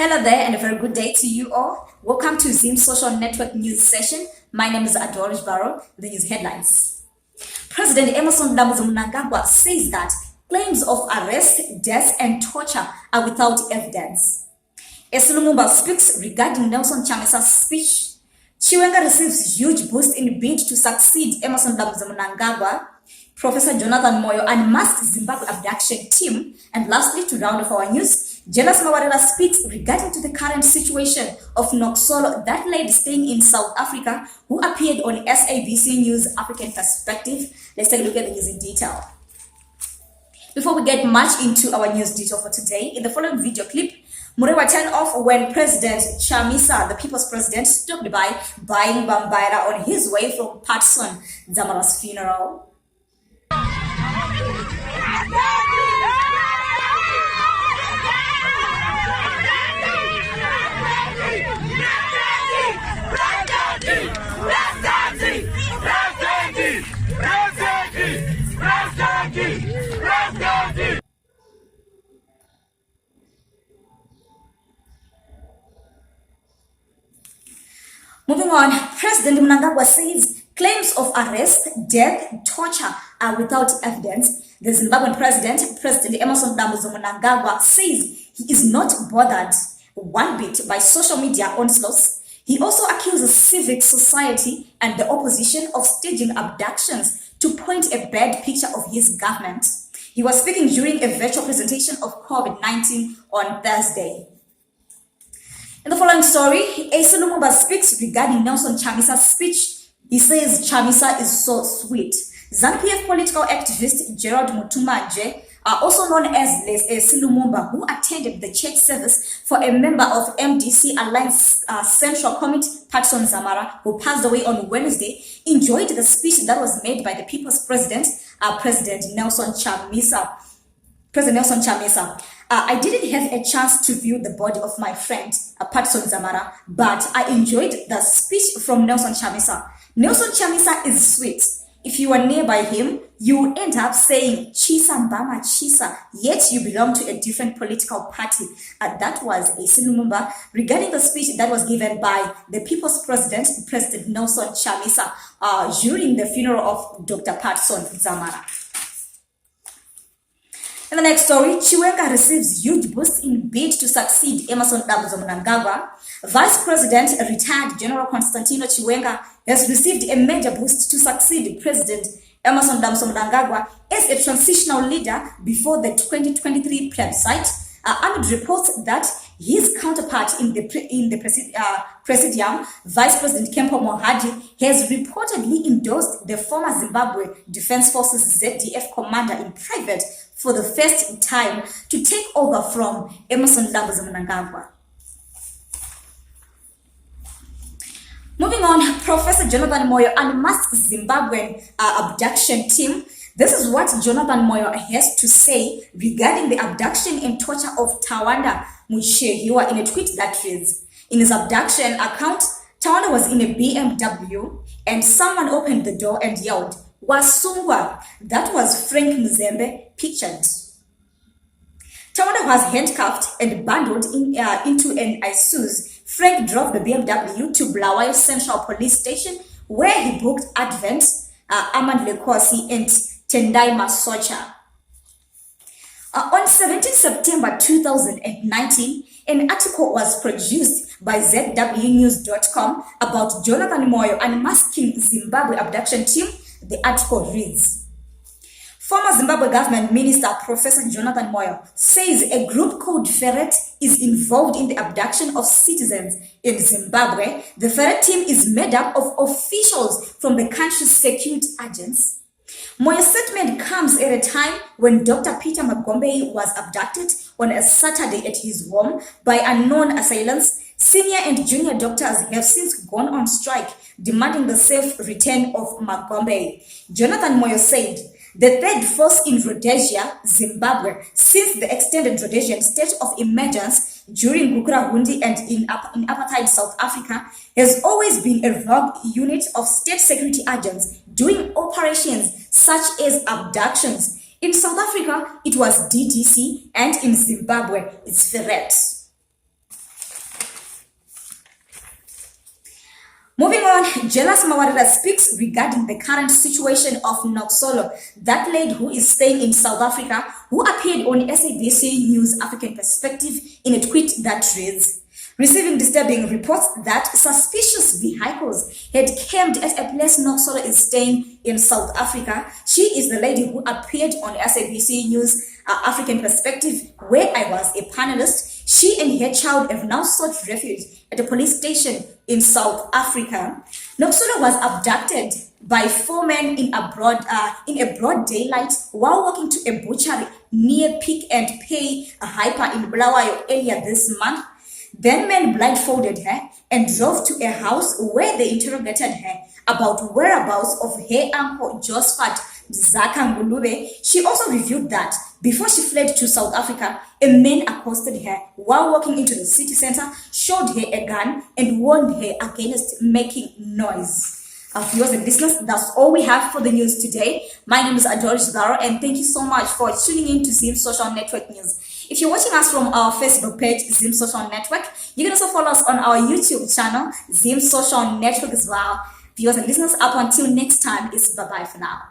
Hello there and a very good day to you all. Welcome to Zim Social Network News Session. My name is Adorish Barrow. The news headlines. President Emmerson Mnangagwa says that claims of arrest, death and torture are without evidence. As Lumumba speaks regarding Nelson Chamisa's speech, Chiwenga receives huge boost in bid to succeed Emmerson Mnangagwa. Professor Jonathan Moyo unmasked Zimbabwe abduction team. And lastly, to round off our news, Jonas Mawarela speaks regarding to the current situation of Noxolo, that lady staying in South Africa, who appeared on SABC News African Perspective. Let's take a look at the news in detail. Before we get much into our news detail for today, in the following video clip, Murewa turned off when President Chamisa, the people's president, stopped by buying Bambaira on his way from Patson Dzamara's funeral. Moving on, President Mnangagwa says claims of arrest, death, torture are without evidence. The Zimbabwean President Emmerson Mnangagwa says he is not bothered one bit by social media onslaughts. He also accuses civic society and the opposition of staging abductions to paint a bad picture of his government. He was speaking during a virtual presentation of COVID-19 on Thursday. In the following story, Asa Lumumba speaks regarding Nelson Chamisa's speech. He says Chamisa is so sweet. ZANU-PF political activist Gerald Mutumanje, also known as Asa Lumumba, who attended the church service for a member of MDC Alliance Central Committee, Patson Zamara, who passed away on Wednesday, enjoyed the speech that was made by the people's president, President Nelson Chamisa. I didn't have a chance to view the body of my friend, Patson Zamara, but I enjoyed the speech from Nelson Chamisa. Nelson Chamisa is sweet. If you are nearby him, you will end up saying, Chisa Mbama Chisa, yet you belong to a different political party. That was Asa Lumumba regarding the speech that was given by the people's president, President Nelson Chamisa, during the funeral of Dr. Patson Zamara. In the next story, Chiwenga receives huge boost in bid to succeed Emmerson Mnangagwa. Vice President retired General Constantino Chiwenga has received a major boost to succeed President Emmerson Mnangagwa as a transitional leader before the 2023 plebiscite. Amid reports that his counterpart in the Presidium, Vice President Kempo Mohadi, has reportedly endorsed the former Zimbabwe Defense Forces ZDF commander in private for the first time to take over from Emmerson Mnangagwa. Moving on, Professor Jonathan Moyo unmasked Zimbabwean abduction team. This is what Jonathan Moyo has to say regarding the abduction and torture of Tawanda Mushehiwa in a tweet that reads, in his abduction account, Tawanda was in a BMW and someone opened the door and yelled, Wasungwa. That was Frank Mzembe pictured. Tawanda was handcuffed and bundled into an Isuzu. Frank drove the BMW to Bulawayo Central Police Station, where he booked Advent, Amand Lekosi, and Tendai Masocha. On 17 September 2019, an article was produced by ZWNews.com about Jonathan Moyo unmasking Zimbabwe abduction team. The article reads, former Zimbabwe government minister Professor Jonathan Moyo says a group called Ferret is involved in the abduction of citizens in Zimbabwe. The Ferret team is made up of officials from the country's security agents. Moyo's statement comes at a time when Dr. Peter Magombe was abducted on a Saturday at his home by unknown assailants. Senior and junior doctors have since gone on strike, demanding the safe return of Magombe. Jonathan Moyo said, the third force in Rhodesia, Zimbabwe, since the extended Rhodesian state of emergence during Gukurahundi and in apartheid South Africa, has always been a rogue unit of state security agents doing operations such as abductions. In South Africa, it was DDC, and in Zimbabwe, it's Ferret. Moving on, Jealous Mawarira speaks regarding the current situation of Noxolo, that lady who is staying in South Africa, who appeared on SABC News African Perspective in a tweet that reads, receiving disturbing reports that suspicious vehicles had camped at a place Noxolo is staying in South Africa. She is the lady who appeared on SABC News African Perspective, where I was a panelist. She and her child have now sought refuge at a police station in South Africa. Noxolo was abducted by 4 men in a broad daylight while walking to a butchery near Pick and Pay Hyper in Bulawayo earlier this month. Then men blindfolded her and drove to a house where they interrogated her about whereabouts of her uncle Josephat Zakangulube. She also revealed that before she fled to South Africa, a man accosted her while walking into the city center, showed her a gun, and warned her against making noise. Viewers and listeners, that's all we have for the news today. My name is Adoris Zaro, and thank you so much for tuning in to Zim Social Network News. If you're watching us from our Facebook page, Zim Social Network, you can also follow us on our YouTube channel, Zim Social Network as well. Viewers and listeners, up until next time, it's bye-bye for now.